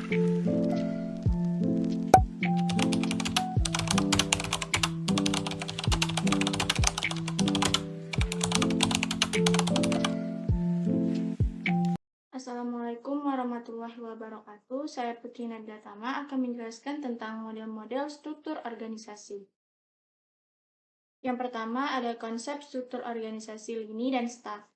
Assalamualaikum warahmatullahi wabarakatuh. Saya Putri Nabila Tama akan menjelaskan tentang model-model struktur organisasi. Yang pertama ada konsep struktur organisasi lini dan staf.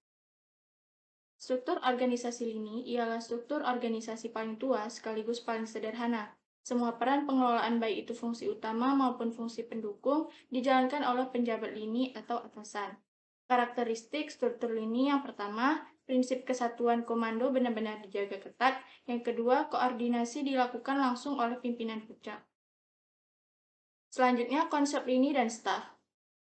Struktur organisasi lini ialah struktur organisasi paling tua sekaligus paling sederhana. Semua peran pengelolaan baik itu fungsi utama maupun fungsi pendukung dijalankan oleh penjabat lini atau atasan. Karakteristik struktur lini yang pertama, prinsip kesatuan komando benar-benar dijaga ketat. Yang kedua, koordinasi dilakukan langsung oleh pimpinan puncak. Selanjutnya, konsep lini dan staf,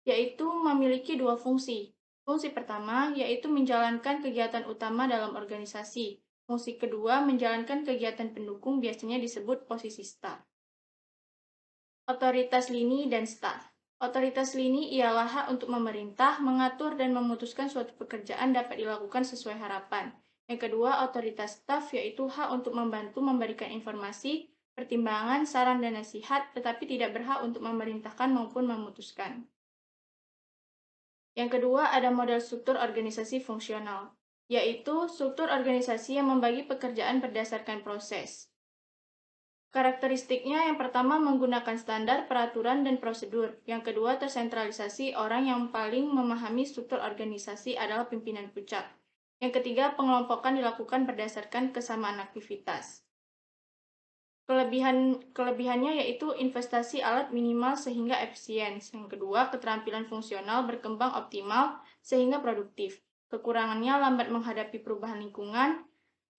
yaitu memiliki dua fungsi. Fungsi pertama yaitu menjalankan kegiatan utama dalam organisasi. Fungsi kedua menjalankan kegiatan pendukung, biasanya disebut posisi staf. Otoritas lini dan staf. Otoritas lini ialah hak untuk memerintah, mengatur, dan memutuskan suatu pekerjaan dapat dilakukan sesuai harapan. Yang kedua, otoritas staf yaitu hak untuk membantu memberikan informasi, pertimbangan, saran, dan nasihat, tetapi tidak berhak untuk memerintahkan maupun memutuskan. Yang kedua, ada model struktur organisasi fungsional, yaitu struktur organisasi yang membagi pekerjaan berdasarkan proses. Karakteristiknya yang pertama menggunakan standar, peraturan, dan prosedur. Yang kedua, tersentralisasi, orang yang paling memahami struktur organisasi adalah pimpinan puncak. Yang ketiga, pengelompokan dilakukan berdasarkan kesamaan aktivitas. Kelebihannya yaitu investasi alat minimal sehingga efisien. Yang kedua, keterampilan fungsional berkembang optimal sehingga produktif. Kekurangannya lambat menghadapi perubahan lingkungan.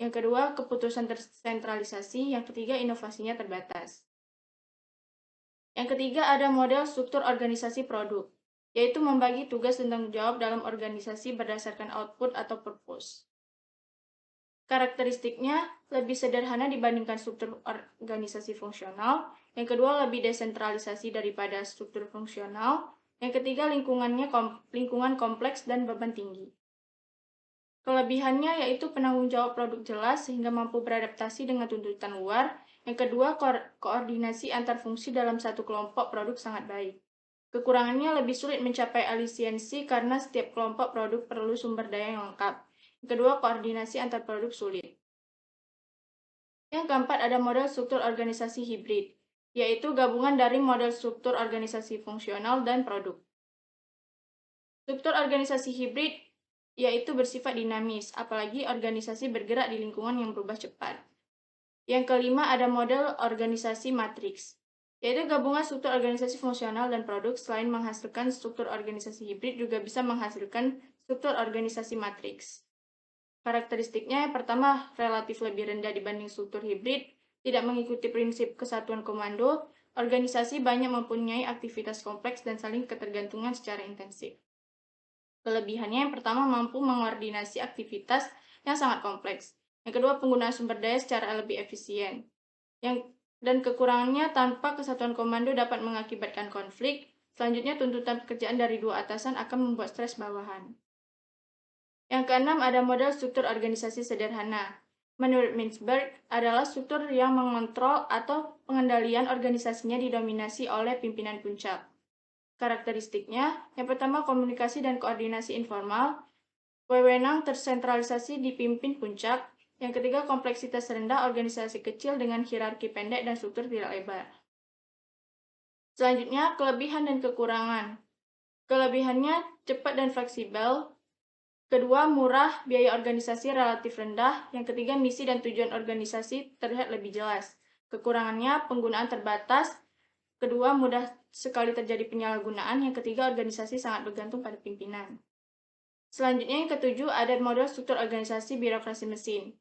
Yang kedua, keputusan tersentralisasi. Yang ketiga, inovasinya terbatas. Yang ketiga, ada model struktur organisasi produk, yaitu membagi tugas dan tanggung jawab dalam organisasi berdasarkan output atau purpose. Karakteristiknya lebih sederhana dibandingkan struktur organisasi fungsional. Yang kedua, lebih desentralisasi daripada struktur fungsional. Yang ketiga, lingkungan kompleks dan beban tinggi. Kelebihannya yaitu penanggung jawab produk jelas sehingga mampu beradaptasi dengan tuntutan luar. Yang kedua, koordinasi antar fungsi dalam satu kelompok produk sangat baik. Kekurangannya lebih sulit mencapai efisiensi karena setiap kelompok produk perlu sumber daya yang lengkap. Yang kedua, koordinasi antar produk sulit. Yang keempat, ada model struktur organisasi hibrid, yaitu gabungan dari model struktur organisasi fungsional dan produk. Struktur organisasi hibrid yaitu bersifat dinamis, apalagi organisasi bergerak di lingkungan yang berubah cepat. Yang kelima, ada model organisasi matriks, yaitu gabungan struktur organisasi fungsional dan produk. Selain menghasilkan struktur organisasi hibrid, juga bisa menghasilkan struktur organisasi matriks. Karakteristiknya yang pertama, relatif lebih rendah dibanding struktur hibrid, tidak mengikuti prinsip kesatuan komando, organisasi banyak mempunyai aktivitas kompleks dan saling ketergantungan secara intensif. Kelebihannya yang pertama, mampu mengoordinasi aktivitas yang sangat kompleks. Yang kedua, penggunaan sumber daya secara lebih efisien. Dan kekurangannya, tanpa kesatuan komando dapat mengakibatkan konflik. Selanjutnya, tuntutan pekerjaan dari dua atasan akan membuat stres bawahan. Yang keenam, ada model struktur organisasi sederhana. Menurut Mintzberg, adalah struktur yang mengontrol atau pengendalian organisasinya didominasi oleh pimpinan puncak. Karakteristiknya, yang pertama, komunikasi dan koordinasi informal. Wewenang tersentralisasi dipimpin puncak. Yang ketiga, kompleksitas rendah, organisasi kecil dengan hierarki pendek dan struktur tidak lebar. Selanjutnya, kelebihan dan kekurangan. Kelebihannya cepat dan fleksibel. Kedua, murah, biaya organisasi relatif rendah. Yang ketiga, misi dan tujuan organisasi terlihat lebih jelas. Kekurangannya, penggunaan terbatas. Kedua, mudah sekali terjadi penyalahgunaan. Yang ketiga, organisasi sangat bergantung pada pimpinan. Selanjutnya, yang ketujuh, ada model struktur organisasi birokrasi mesin.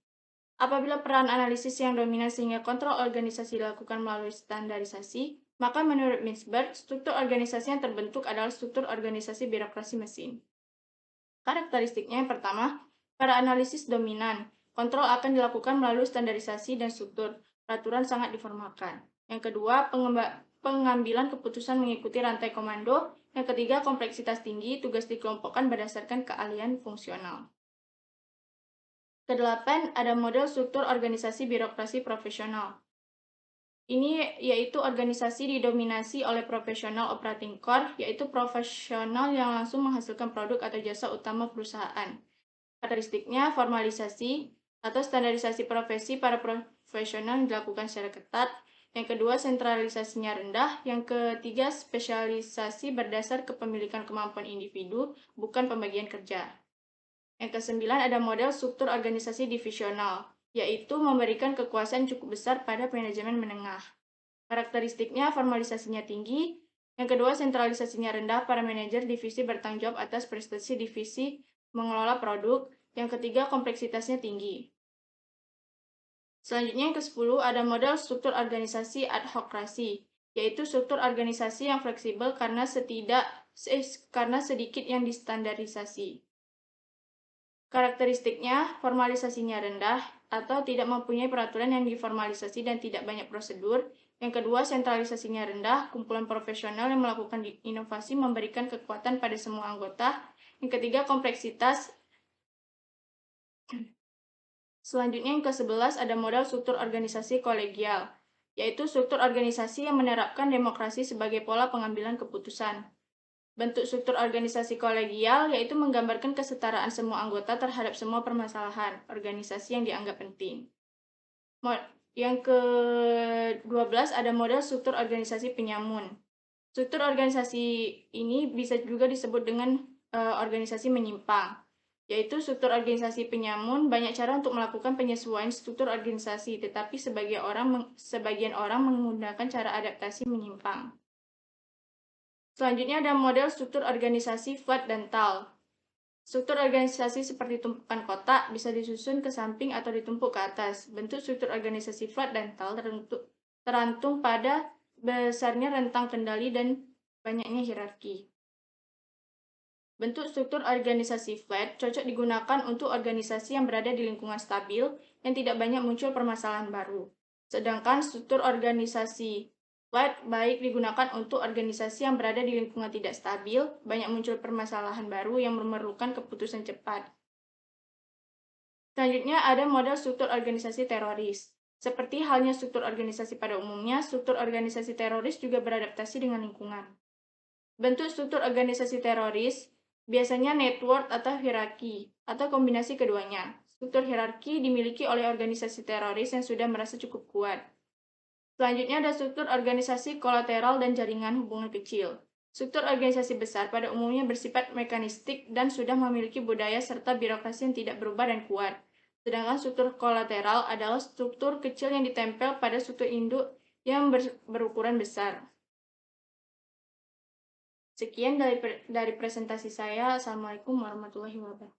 Apabila peran analisis yang dominan sehingga kontrol organisasi dilakukan melalui standarisasi, maka menurut Mintzberg, struktur organisasi yang terbentuk adalah struktur organisasi birokrasi mesin. Karakteristiknya yang pertama, pada analisis dominan, kontrol akan dilakukan melalui standarisasi dan struktur, peraturan sangat diformalkan. Yang kedua, pengambilan keputusan mengikuti rantai komando. Yang ketiga, kompleksitas tinggi, tugas dikelompokkan berdasarkan keahlian fungsional. Kedelapan, ada model struktur organisasi birokrasi profesional. Ini yaitu organisasi didominasi oleh profesional operating core, yaitu profesional yang langsung menghasilkan produk atau jasa utama perusahaan. Karakteristiknya, formalisasi atau standarisasi profesi para profesional dilakukan secara ketat. Yang kedua, sentralisasinya rendah. Yang ketiga, spesialisasi berdasar kepemilikan kemampuan individu, bukan pembagian kerja. Yang kesembilan, ada model struktur organisasi divisional, yaitu memberikan kekuasaan cukup besar pada manajemen menengah. Karakteristiknya, formalisasinya tinggi. Yang kedua, sentralisasinya rendah. Para manajer divisi bertanggung jawab atas prestasi divisi mengelola produk. Yang ketiga, kompleksitasnya tinggi. Selanjutnya yang ke-10 ada model struktur organisasi ad hocracy, yaitu struktur organisasi yang fleksibel karena sedikit yang distandarisasi. Karakteristiknya, formalisasinya rendah atau tidak mempunyai peraturan yang diformalisasi dan tidak banyak prosedur. Yang kedua, sentralisasinya rendah, kumpulan profesional yang melakukan inovasi memberikan kekuatan pada semua anggota. Yang ketiga, kompleksitas. Selanjutnya yang ke-11 ada model struktur organisasi kolegial, yaitu struktur organisasi yang menerapkan demokrasi sebagai pola pengambilan keputusan. Bentuk struktur organisasi kolegial yaitu menggambarkan kesetaraan semua anggota terhadap semua permasalahan organisasi yang dianggap penting. Yang ke-12 ada model struktur organisasi penyamun. Struktur organisasi ini bisa juga disebut dengan organisasi menyimpang, yaitu struktur organisasi penyamun banyak cara untuk melakukan penyesuaian struktur organisasi, tetapi sebagian orang menggunakan cara adaptasi menyimpang. Selanjutnya ada model struktur organisasi flat dan tall. Struktur organisasi seperti tumpukan kotak bisa disusun ke samping atau ditumpuk ke atas. Bentuk struktur organisasi flat dan tall tergantung pada besarnya rentang kendali dan banyaknya hierarki. Bentuk struktur organisasi flat cocok digunakan untuk organisasi yang berada di lingkungan stabil yang tidak banyak muncul permasalahan baru. Sedangkan struktur organisasi flat baik digunakan untuk organisasi yang berada di lingkungan tidak stabil, banyak muncul permasalahan baru yang memerlukan keputusan cepat. Selanjutnya ada model struktur organisasi teroris. Seperti halnya struktur organisasi pada umumnya, struktur organisasi teroris juga beradaptasi dengan lingkungan. Bentuk struktur organisasi teroris biasanya network atau hierarki, atau kombinasi keduanya. Struktur hierarki dimiliki oleh organisasi teroris yang sudah merasa cukup kuat. Selanjutnya ada struktur organisasi kolateral dan jaringan hubungan kecil. Struktur organisasi besar pada umumnya bersifat mekanistik dan sudah memiliki budaya serta birokrasi yang tidak berubah dan kuat. Sedangkan struktur kolateral adalah struktur kecil yang ditempel pada struktur induk yang berukuran besar. Sekian dari presentasi saya. Assalamualaikum warahmatullahi wabarakatuh.